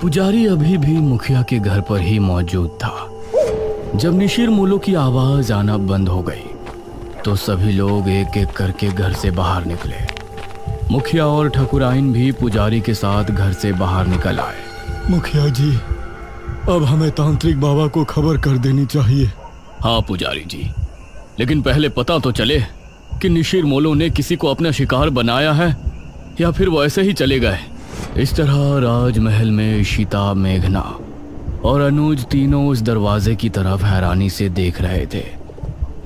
पुजारी अभी भी मुखिया के घर पर ही मौजूद था। जब निशिर मोलो की आवाज आना बंद हो गई तो सभी लोग एक एक करके घर से बाहर निकले। मुखिया और ठकुराइन भी पुजारी के साथ घर से बाहर निकल आए। मुखिया जी, अब हमें तांत्रिक बाबा को खबर कर देनी चाहिए। हाँ पुजारी जी, लेकिन पहले पता तो चले कि निशिर मोलो ने किसी को अपना शिकार बनाया है या फिर वो ऐसे ही चले गए। इस तरह राजमहल में इशिता, मेघना और अनुज तीनों उस दरवाजे की तरफ हैरानी से देख रहे थे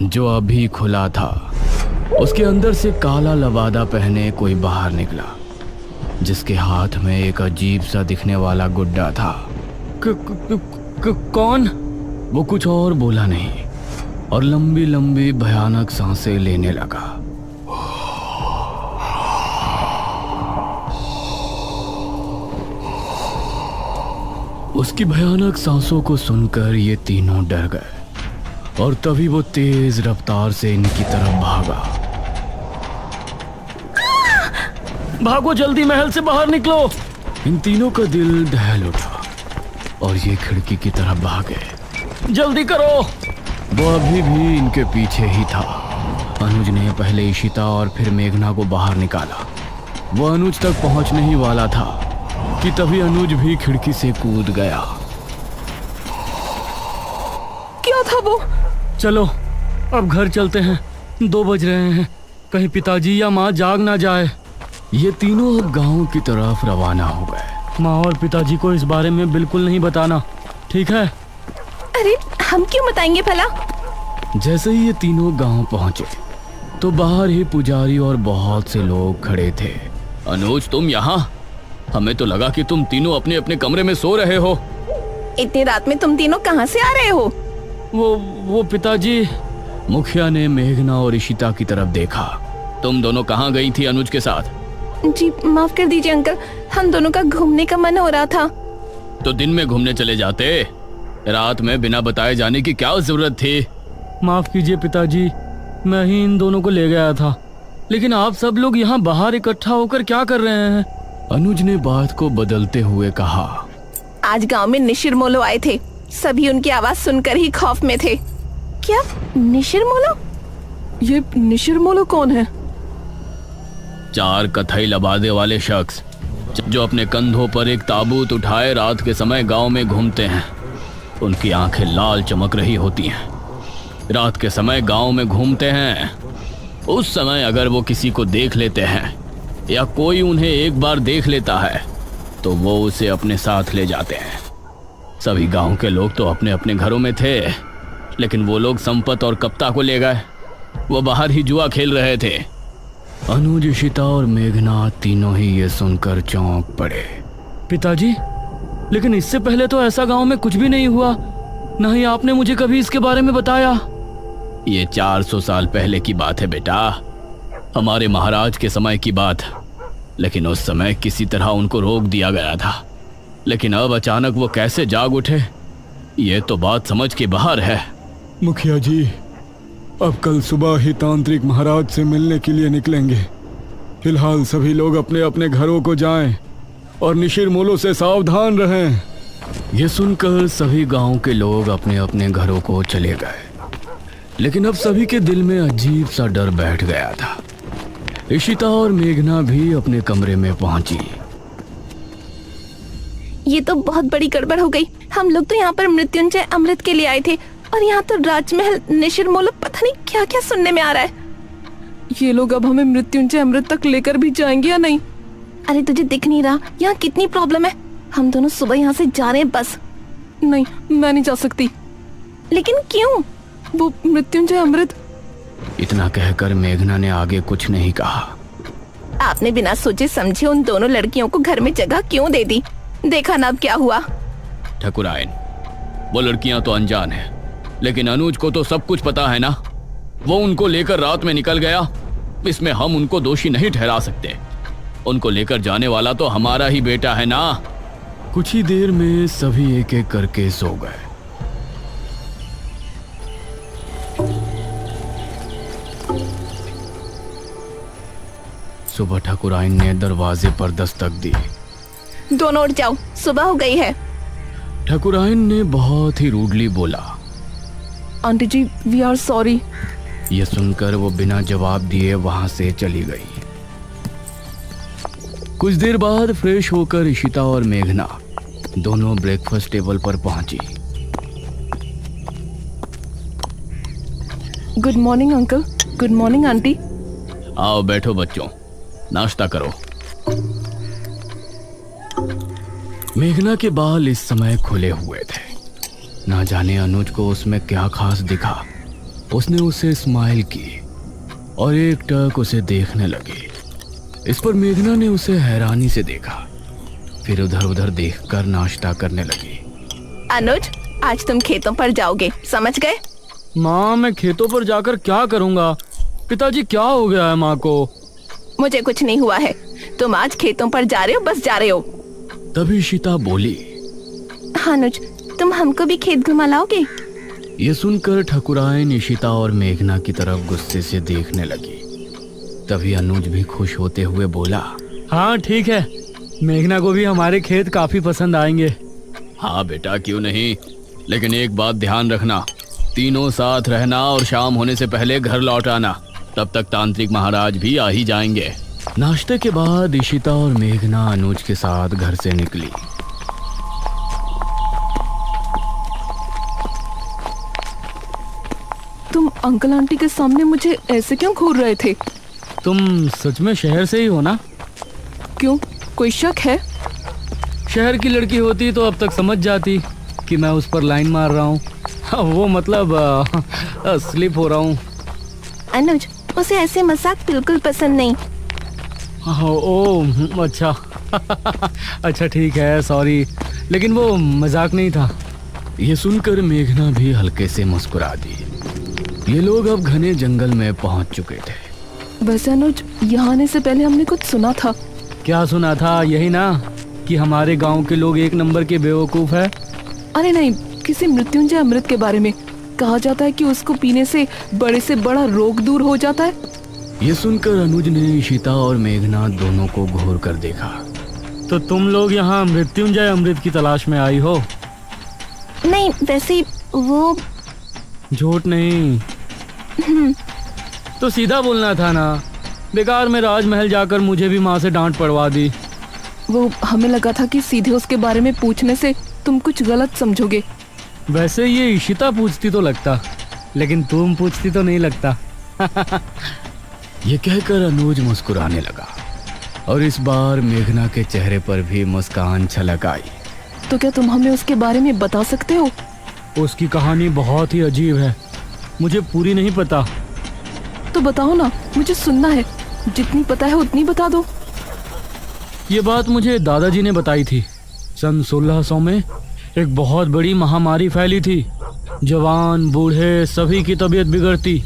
जो अभी खुला था। उसके अंदर से काला लबादा पहने कोई बाहर निकला जिसके हाथ में एक अजीब सा दिखने वाला गुड्डा था। कौन? वो कुछ और बोला नहीं और लंबी लंबी भयानक सांसें लेने लगा। उसकी भयानक सांसों को सुनकर ये तीनों डर गए और तभी वो तेज रफ्तार से इनकी तरफ भागा। भागो जल्दी, महल से बाहर निकलो। इन तीनों का दिल दहल उठा और ये खिड़की की तरफ भागे। जल्दी करो। वो अभी भी इनके पीछे ही था। अनुज ने पहले इशिता और फिर मेघना को बाहर निकाला। वो अनुज तक पहुंचने ही वाला था कि तभी अनुज भी खिड़की से कूद गया। क्या था वो? चलो अब घर चलते हैं, 2 बज रहे हैं, कहीं पिताजी या माँ जाग ना जाए। ये तीनों अब गांव की तरफ रवाना हो गए। माँ और पिताजी को इस बारे में बिल्कुल नहीं बताना, ठीक है? अरे हम क्यों बताएंगे भला? जैसे ही ये तीनों गांव पहुंचे तो बाहर ही पुजारी और बहुत से लोग खड़े थे। अनुज, तुम यहाँ? हमें तो लगा कि तुम तीनों अपने अपने कमरे में सो रहे हो। इतनी रात में तुम तीनों कहाँ से आ रहे हो? वो पिताजी। मुखिया ने मेघना और इशिता की तरफ देखा। तुम दोनों कहाँ गई थी अनुज के साथ? जी माफ कर दीजिए अंकल, हम दोनों का घूमने का मन हो रहा था। तो दिन में घूमने चले जाते, रात में बिना बताए जाने की क्या जरूरत थी? माफ कीजिए पिताजी, मैं ही इन दोनों को ले गया था, लेकिन आप सब लोग यहाँ बाहर इकट्ठा होकर क्या कर रहे हैं? अनुज ने बात को बदलते हुए कहा। आज गांव में निशिर मोलो आए थे, सभी उनकी आवाज सुनकर ही खौफ में थे। क्या निशिर मोलो? ये निशिर मोलो कौन है? 4 कथई लबादे वाले शख्स जो अपने कंधों पर एक ताबूत उठाए रात के समय गांव में घूमते हैं। उनकी आंखें लाल चमक रही होती हैं। रात के समय गांव में घूमते हैं। उस समय अगर वो किसी को देख लेते हैं या कोई उन्हें एक बार देख लेता है तो वो उसे अपने साथ ले जाते हैं। सभी गांव के लोग तो अपने अपने घरों में थे, लेकिन वो लोग संपत और कप्ता को ले गए। वो बाहर ही जुआ खेल रहे थे। अनुज, इशिता और मेघना तीनों ही ये सुनकर चौंक पड़े। पिताजी, लेकिन इससे पहले तो ऐसा गांव में कुछ भी नहीं हुआ, न ही आपने मुझे कभी इसके बारे में बताया। ये 400 साल पहले की बात है बेटा, हमारे महाराज के समय की बात। लेकिन उस समय किसी तरह उनको रोक दिया गया था, लेकिन अब अचानक वो कैसे जाग उठे, ये तो बात समझ के बाहर है। मुखिया जी, अब कल सुबह ही तांत्रिक महाराज से मिलने के लिए निकलेंगे। फिलहाल सभी लोग अपने अपने घरों को जाएं और निशिर मोलो से सावधान रहें। ये सुनकर सभी गांव के लोग अपने अपने घरों को चले गए, लेकिन अब सभी के दिल में अजीब सा डर बैठ गया था। इशिता और मेघना भी अपने कमरे में पहुंची। ये तो बहुत बड़ी गड़बड़ हो गई। हम लोग तो यहाँ पर मृत्युंजय अमृत के लिए आए थे और यहाँ तो राजमहल निशिर मोलो पता नहीं क्या क्या सुनने में आ रहा है। ये लोग अब हमें मृत्युंजय अमृत तक लेकर भी जाएंगे या नहीं? अरे तुझे दिख नहीं रहा यहाँ कितनी प्रॉब्लम है? हम दोनों सुबह यहाँ से जा रहे हैं बस। नहीं, मैं नहीं जा सकती। लेकिन क्यों? वो मृत्युंजय अमृत। इतना कहकर मेघना ने आगे कुछ नहीं कहा। आपने बिना सोचे समझे उन दोनों लड़कियों को घर में जगह क्यों दे दी? देखा ना अब क्या हुआ। ठकुराइन, वो लड़कियां तो अनजान हैं, लेकिन अनुज को तो सब कुछ पता है ना। वो उनको लेकर रात में निकल गया, इसमें हम उनको दोषी नहीं ठहरा सकते। उनको लेकर जाने वाला तो हमारा ही बेटा है ना। कुछ ही देर में सभी एक एक करके सो गए। सुबह ठकुराइन ने दरवाजे पर दस्तक दी। दोनों उठ जाओ, सुबह हो गई है। ठाकुरायन ने बहुत ही रूडली बोला। Aunty ji, we are sorry. यह सुनकर वो बिना जवाब दिए वहां से चली गई। कुछ देर बाद फ्रेश होकर इशिता और मेघना दोनों ब्रेकफास्ट टेबल पर पहुंची। Good morning uncle. Good morning aunty. आओ बैठो बच्चों, नाश्ता करो। मेघना के बाल इस समय खुले हुए थे। ना जाने अनुज को उसमें क्या खास दिखा। उसने उसे स्माइल की और एक टक उसे देखने लगी। इस पर मेघना ने उसे हैरानी से देखा, फिर उधर उधर देखकर नाश्ता करने लगी। अनुज, आज तुम खेतों पर जाओगे, समझ गए? माँ, मैं खेतों पर जाकर क्या करूँगा? पिताजी, क्या हो गया है माँ को? मुझे कुछ नहीं हुआ है। तुम आज खेतों पर जा रहे हो, बस जा रहे हो। तभी इशिता बोली। हाँ अनुज, तुम हमको भी खेत घुमा लाओगे? ये सुनकर ठाकुरायन इशिता और मेघना की तरफ गुस्से से देखने लगी। तभी अनुज भी खुश होते हुए बोला, हाँ ठीक है, मेघना को भी हमारे खेत काफी पसंद आएंगे। हाँ बेटा, क्यों नहीं, लेकिन एक बात ध्यान रखना, तीनों साथ रहना और शाम होने से पहले घर लौट आना। तब तक तांत्रिक महाराज भी आ ही जाएंगे। नाश्ते के बाद इशिता और मेघना अनुज के साथ घर से निकली। तुम अंकल आंटी के सामने मुझे ऐसे क्यों घूर रहे थे? तुम सच में शहर से ही हो ना? क्यों, कोई शक है? शहर की लड़की होती तो अब तक समझ जाती कि मैं उस पर लाइन मार रहा हूँ। वो मतलब स्लिप हो रहा हूँ। अनुज, उसे ऐसे मजाक बिल्कुल पसंद नहीं। ओ अच्छा अच्छा ठीक है, सॉरी, लेकिन वो मजाक नहीं था। ये सुनकर मेघना भी हल्के से मुस्कुरा दी। ये लोग अब घने जंगल में पहुंच चुके थे। वैसे अनुज, यहाँ आने से पहले हमने कुछ सुना था। क्या सुना था? यही ना कि हमारे गांव के लोग एक नंबर के बेवकूफ है। अरे नहीं, किसी मृत्युंजय अमृत के बारे में। कहा जाता है कि उसको पीने से बड़े से बड़ा रोग दूर हो जाता है। ये सुनकर अनुज ने इशिता और मेघना दोनों को घूर कर देखा। तो तुम लोग यहाँ मृत्युंजय अमृत की तलाश में आई हो? नहीं, वैसे वो झूठ नहीं तो सीधा बोलना था ना। बेकार में राजमहल जाकर मुझे भी माँ से डांट पड़वा दी। वो हमें लगा था कि सीधे उसके बारे में पूछने से तुम कुछ गलत समझोगे। वैसे ये इशिता पूछती तो लगता, लेकिन तुम पूछती तो नहीं लगता। ये कहकर अनुज मुस्कुराने लगा और इस बार मेघना के चेहरे पर भी मुस्कान छलक आई। तो क्या तुम हमें उसके बारे में बता सकते हो? उसकी कहानी बहुत ही अजीब है, मुझे पूरी नहीं पता। तो बताओ ना, मुझे सुनना है। जितनी पता है उतनी बता दो। ये बात मुझे दादाजी ने बताई थी। सन 1600 में एक बहुत बड़ी महामारी फैली थी। जवान बूढ़े सभी की तबीयत बिगड़ती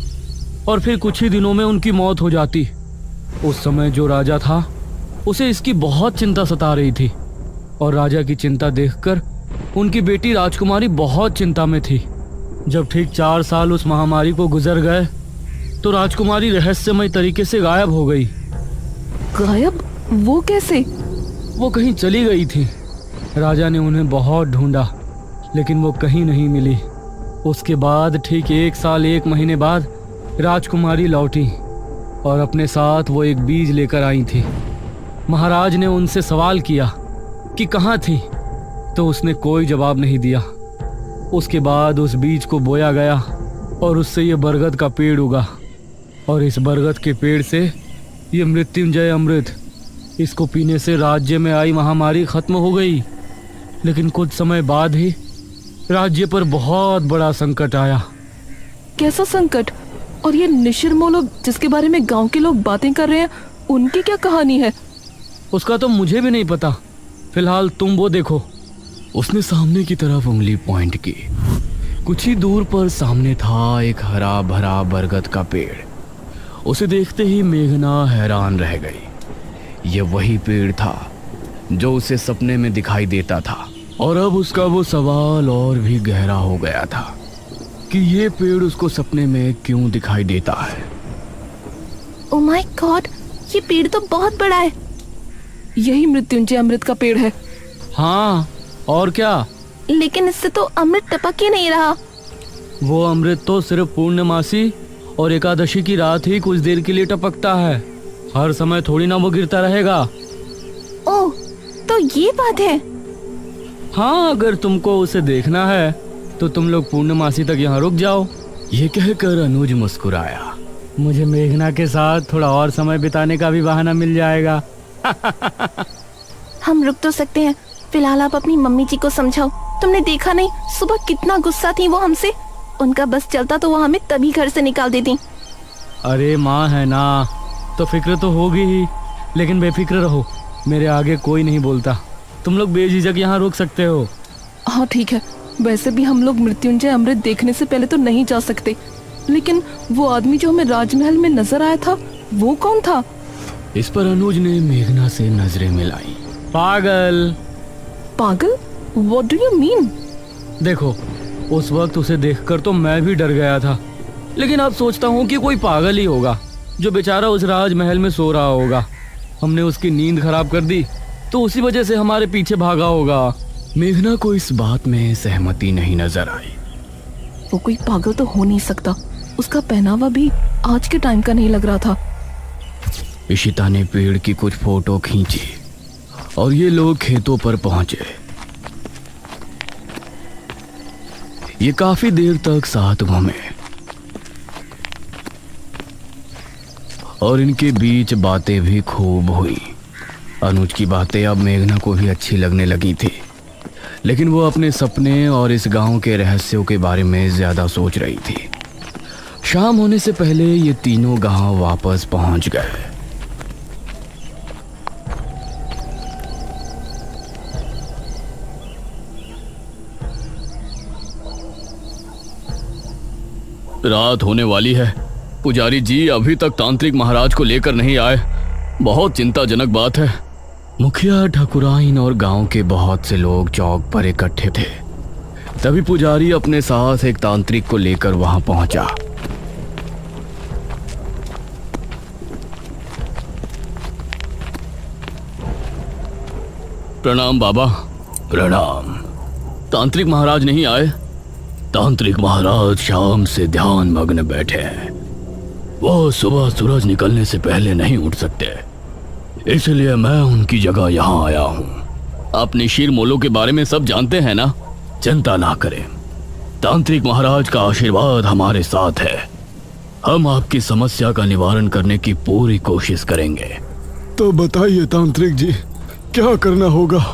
और फिर कुछ ही दिनों में उनकी मौत हो जाती। उस समय जो राजा था उसे इसकी बहुत चिंता सता रही थी और राजा की चिंता देखकर उनकी बेटी राजकुमारी बहुत चिंता में थी। जब ठीक 4 साल उस महामारी को गुजर गए तो राजकुमारी रहस्यमय तरीके से गायब हो गई। गायब? वो कैसे? वो कहीं चली गई थी। राजा ने उन्हें बहुत ढूंढा, लेकिन वो कहीं नहीं मिली। उसके बाद ठीक 1 साल 1 महीने बाद राजकुमारी लौटी और अपने साथ वो एक बीज लेकर आई थी। महाराज ने उनसे सवाल किया कि कहाँ थी, तो उसने कोई जवाब नहीं दिया। उसके बाद उस बीज को बोया गया और उससे ये बरगद का पेड़ उगा और इस बरगद के पेड़ से ये मृत्युंजय अमृत, इसको पीने से राज्य में आई महामारी खत्म हो गई। लेकिन कुछ समय बाद ही राज्य पर बहुत बड़ा संकट आया। कैसा संकट? और ये निशिरमोलो जिसके बारे में गांव के लोग बातें कर रहे हैं, उनकी क्या कहानी है? उसका तो मुझे भी नहीं पता। फिलहाल तुम वो देखो। उसने सामने की तरफ उंगली पॉइंट की। कुछ ही दूर पर सामने था एक हरा भरा बरगद का पेड़। उसे देखते ही मेघना हैरान रह गई। ये वही पेड़ था जो उसे सपने में दिखाई देता था और अब उसका वो सवाल और भी गहरा हो गया था कि ये पेड़ उसको सपने में क्यों दिखाई देता है। ओह माय गॉड, ये पेड़ तो बहुत बड़ा है। यही मृत्युंजय अमृत का पेड़ है। हाँ, और क्या? लेकिन इससे तो अमृत टपक ही नहीं रहा। वो अमृत तो सिर्फ पूर्णमासी और एकादशी की रात ही कुछ देर के लिए टपकता है। हर समय थोड़ी ना वो गिरता रहेगा। ओह, तो ये बात है। हाँ, अगर तुमको उसे देखना है तो तुम लोग पूर्णमासी तक यहाँ रुक जाओ। ये कहकर अनुज मुस्कुराया। मुझे मेघना के साथ थोड़ा और समय बिताने का भी बहाना मिल जाएगा। हम रुक तो सकते हैं, फिलहाल आप अपनी मम्मी जी को समझाओ। तुमने देखा नहीं सुबह कितना गुस्सा थी वो हमसे। उनका बस चलता तो वो हमें तभी घर से निकाल देती। अरे माँ है ना, तो फिक्र तो होगी ही, लेकिन बेफिक्र रहो, मेरे आगे कोई नहीं बोलता। तुम लोग बेझिझक यहाँ रुक सकते हो। हाँ ठीक है, वैसे भी हम लोग मृत्युंजय अमृत देखने से पहले तो नहीं जा सकते। लेकिन वो आदमी जो हमें राजमहल में नजर आया था, वो कौन था? इस पर अनुज ने मेघना से नजरें मिलाई। पागल। पागल? What do you mean? देखो, उस वक्त उसे देखकर तो मैं भी डर गया था, लेकिन अब सोचता हूँ कि कोई पागल ही होगा जो बेचारा उस राजमहल में सो रहा होगा। हमने उसकी नींद खराब कर दी तो उसी वजह से हमारे पीछे भागा होगा। मेघना को इस बात में सहमति नहीं नजर आई। वो कोई पागल तो हो नहीं सकता। उसका पहनावा भी आज के टाइम का नहीं लग रहा था। इशिता ने पेड़ की कुछ फोटो खींची और ये लोग खेतों पर पहुंचे। ये काफी देर तक साथ घूमे और इनके बीच बातें भी खूब हुई। अनुज की बातें अब मेघना को भी अच्छी लगने लगी थी, लेकिन वो अपने सपने और इस गांव के रहस्यों के बारे में ज्यादा सोच रही थी। शाम होने से पहले ये तीनों गांव वापस पहुंच गए। रात होने वाली है। पुजारी जी अभी तक तांत्रिक महाराज को लेकर नहीं आए। बहुत चिंताजनक बात है। मुखिया, ठाकुराइन और गांव के बहुत से लोग चौक पर इकट्ठे थे। तभी पुजारी अपने साथ एक तांत्रिक को लेकर वहां पहुंचा। प्रणाम बाबा। प्रणाम। तांत्रिक महाराज नहीं आए? तांत्रिक महाराज शाम से ध्यान मग्न बैठे हैं। वो सुबह सूरज निकलने से पहले नहीं उठ सकते, इसलिए मैं उनकी जगह यहाँ आया हूँ। आप निशिर मोलो के बारे में सब जानते हैं ना? चिंता ना करें, तांत्रिक महाराज का आशीर्वाद हमारे साथ है। हम आपकी समस्या का निवारण करने की पूरी कोशिश करेंगे। तो बताइए तांत्रिक जी, क्या करना होगा?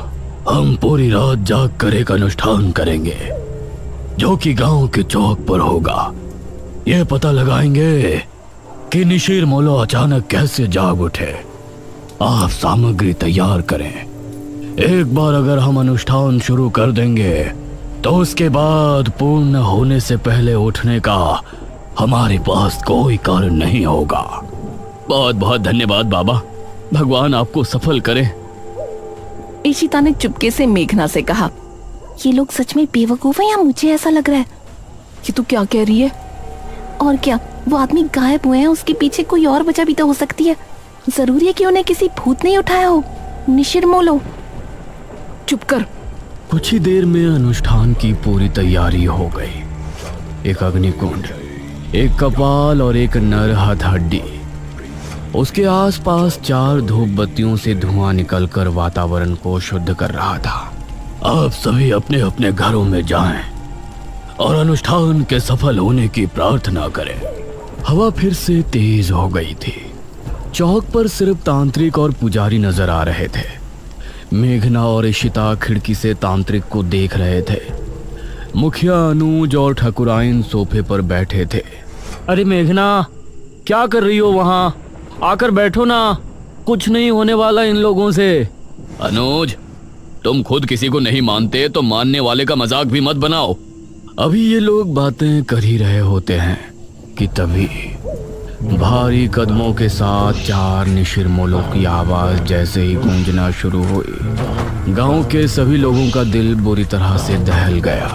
हम पूरी रात जाग कर एक अनुष्ठान करेंगे जो कि गांव के चौक पर होगा। यह पता लगाएंगे कि निशिर मोलो अचानक कैसे जाग उठे। आप सामग्री तैयार करें। एक बार अगर हम अनुष्ठान शुरू कर देंगे तो उसके बाद पूर्ण होने से पहले उठने का हमारे पास कोई कारण नहीं होगा। बहुत बहुत धन्यवाद बाबा, भगवान आपको सफल करे। इशिता ने चुपके से मेघना से कहा, ये लोग सच में बेवकूफ है या मुझे ऐसा लग रहा है? ये तू क्या कह रही है? और क्या, वो आदमी गायब हुए हैं, उसके पीछे कोई और वजह भी तो हो सकती है। जरूरी है कि उन्हें किसी भूत नहीं उठाया हो। निशिर मोलो, चुप कर। कुछ ही देर में अनुष्ठान की पूरी तैयारी हो गई। एक अग्निकुंड, एक कपाल और एक नर हथहड्डी। उसके आसपास 4 धूप बत्तियों से धुआं निकलकर वातावरण को शुद्ध कर रहा था। आप सभी अपने अपने घरों में जाएं और अनुष्ठान के सफल होने की प्रार्थना करें। हवा फिर से तेज हो गई थी। चौक पर सिर्फ तांत्रिक और पुजारी नजर आ रहे थे। मेघना और इशिता खिड़की से तांत्रिक को देख रहे थे। मुखिया, अनुज और ठाकुराइन सोफे पर बैठे थे। अरे मेघना, क्या कर रही हो वहाँ? आकर बैठो ना, कुछ नहीं होने वाला इन लोगों से। अनुज, तुम खुद किसी को नहीं मानते तो मानने वाले का मजाक भी मत बनाओ। अभी ये लोग बातें कर ही रहे होते हैं कि तभी भारी कदमों के साथ 4 निशिर मोलों की आवाज जैसे ही गूंजना शुरू हुई, गांव के सभी लोगों का दिल बुरी तरह से दहल गया।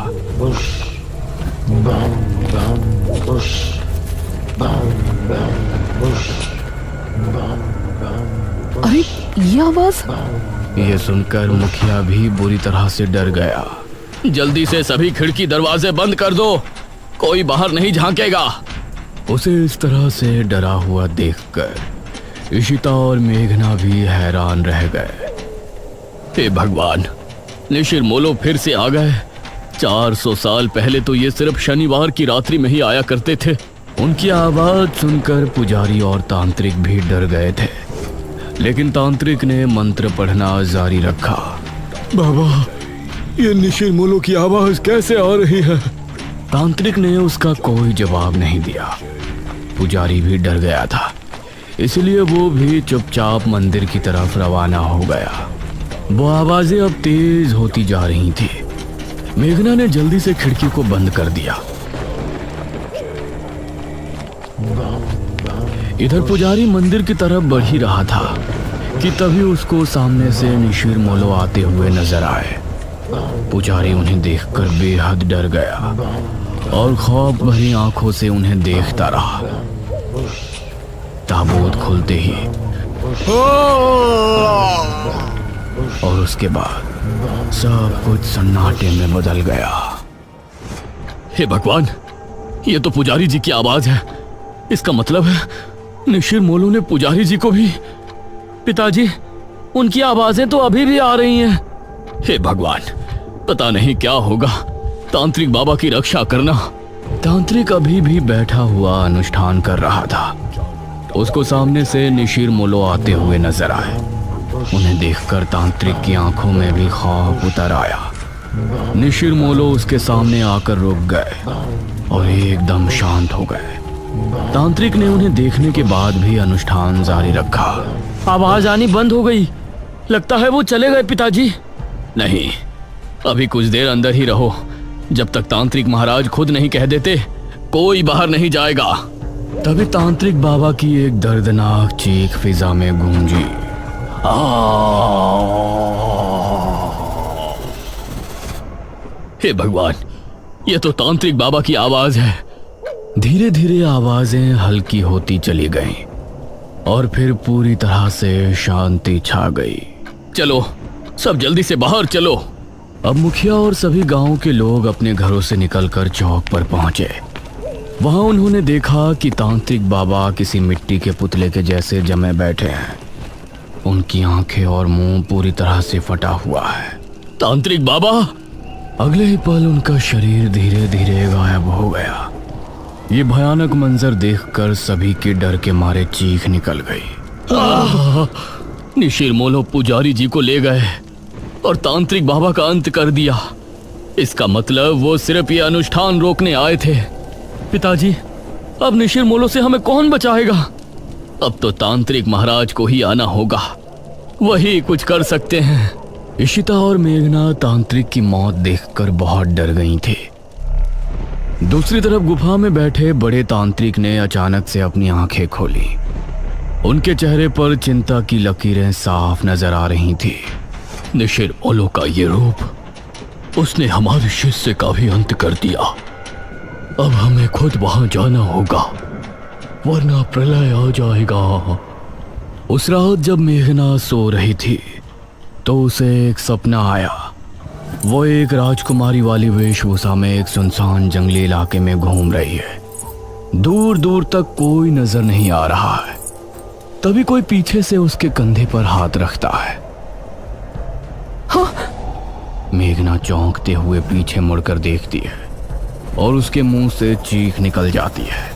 अरे ये आवाज, ये सुनकर मुखिया भी बुरी तरह से डर गया। जल्दी से सभी खिड़की दरवाजे बंद कर दो, कोई बाहर नहीं झांकेगा। उसे इस तरह से डरा हुआ देखकर इशिता और मेघना भी हैरान रह गए। हे भगवान, निशिर मोलो फिर से आ गए। 400 साल पहले तो ये सिर्फ शनिवार की रात्रि में ही आया करते थे। उनकी आवाज सुनकर पुजारी और तांत्रिक भी डर गए थे, लेकिन तांत्रिक ने मंत्र पढ़ना जारी रखा। बाबा, ये निशिर मोलो की आवाज कैसे आ रही है? तांत्रिक ने उसका कोई जवाब नहीं दिया। पुजारी भी डर गया था, इसलिए वो भी चुपचाप मंदिर की तरफ रवाना हो गया। वो आवाजें अब तेज होती जा रही थी। मेघना ने जल्दी से खिड़की को बंद कर दिया। इधर पुजारी मंदिर की तरफ बढ़ ही रहा था कि तभी उसको सामने से निशिर मोलो आते हुए नजर आए। पुजारी उन्हें देखकर बेहद डर गया और खौफ भरी आंखों से उन्हें देखता रहा। ताबूत खुलते ही और उसके बाद सब कुछ सन्नाटे में बदल गया। हे भगवान, ये तो पुजारी जी की आवाज है। इसका मतलब है निशिर मोलो ने पुजारी जी को भी। पिताजी, उनकी आवाजें तो अभी भी आ रही हैं। हे भगवान, पता नहीं क्या होगा। तांत्रिक बाबा की रक्षा करना। तांत्रिक अभी भी बैठा हुआ अनुष्ठान कर रहा था। उसको सामने से निशिर मोलो आते हुए नजर आए। उन्हें देखकर तांत्रिक की आंखों में भी खौफ उतर आया। निशिर मोलो उसके सामने आकर रुक गए और एकदम शांत हो गए। तांत्रिक ने उन्हें देखने के बाद भी अनुष्ठान जारी रखा। आवाज आनी बंद हो गई। लगता है वो चले गए पिताजी। नहीं, अभी कुछ देर अंदर ही रहो। जब तक तांत्रिक महाराज खुद नहीं कह देते, कोई बाहर नहीं जाएगा। तभी तांत्रिक बाबा की एक दर्दनाक चीख फिजा में गूंजी। हे भगवान, ये तो तांत्रिक बाबा की आवाज है। धीरे धीरे आवाजें हल्की होती चली गईं और फिर पूरी तरह से शांति छा गई। चलो, सब जल्दी से बाहर चलो। अब मुखिया और सभी गांव के लोग अपने घरों से निकलकर चौक पर पहुंचे। वहां उन्होंने देखा कि तांत्रिक बाबा किसी मिट्टी के पुतले के जैसे जमे बैठे हैं। उनकी आंखें और मुंह पूरी तरह से फटा हुआ है। तांत्रिक बाबा! अगले ही पल उनका शरीर धीरे धीरे गायब हो गया। ये भयानक मंजर देखकर सभी के डर के मारे चीख निकल गई। निशिर मोलो पुजारी जी को ले गए और तांत्रिक बाबा का अंत कर दिया। इसका मतलब वो सिर्फ ये अनुष्ठान रोकने आए थे। पिताजी, अब निशिर मोलो से हमें कौन बचाएगा? अब तो तांत्रिक महाराज को ही आना होगा, वही कुछ कर सकते हैं। इशिता और मेघना तांत्रिक की मौत देखकर बहुत डर गई थी। दूसरी तरफ गुफा में बैठे बड़े तांत्रिक ने अचानक से अपनी आंखें खोली। उनके चेहरे पर चिंता की लकीरें साफ नजर आ रही थी। निशिर मोलो का ये रूप, उसने हमारे शिष्य का भी अंत कर दिया। अब हमें खुद वहां जाना होगा, वरना प्रलय आ जाएगा। उस रात जब मेघना सो रही थी तो उसे एक सपना आया। वो एक राजकुमारी वाली वेशभूषा में एक सुनसान जंगली इलाके में घूम रही है। दूर दूर तक कोई नजर नहीं आ रहा है। तभी कोई पीछे से उसके कंधे पर हाथ रखता है। मेघना चौंकते हुए पीछे मुड़कर देखती है और उसके मुंह से चीख निकल जाती है।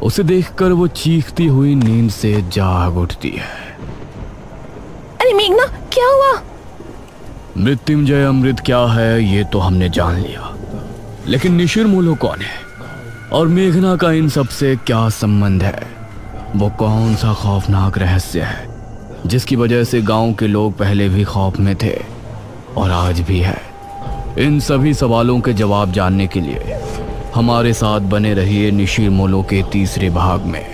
उसे देखकर वो चीखती हुई नींद से जाग उठती है। अरे मेघना, क्या हुआ? मृत्युंजय अमृत क्या है ये तो हमने जान लिया, लेकिन निशिर मोलो कौन है और मेघना का इन सब से क्या संबंध है? वो कौन सा खौफनाक रहस्य है जिसकी वजह से गांव के लोग पहले भी खौफ में थे और आज भी है? इन सभी सवालों के जवाब जानने के लिए हमारे साथ बने रहिए निशिर मोलो के तीसरे भाग में।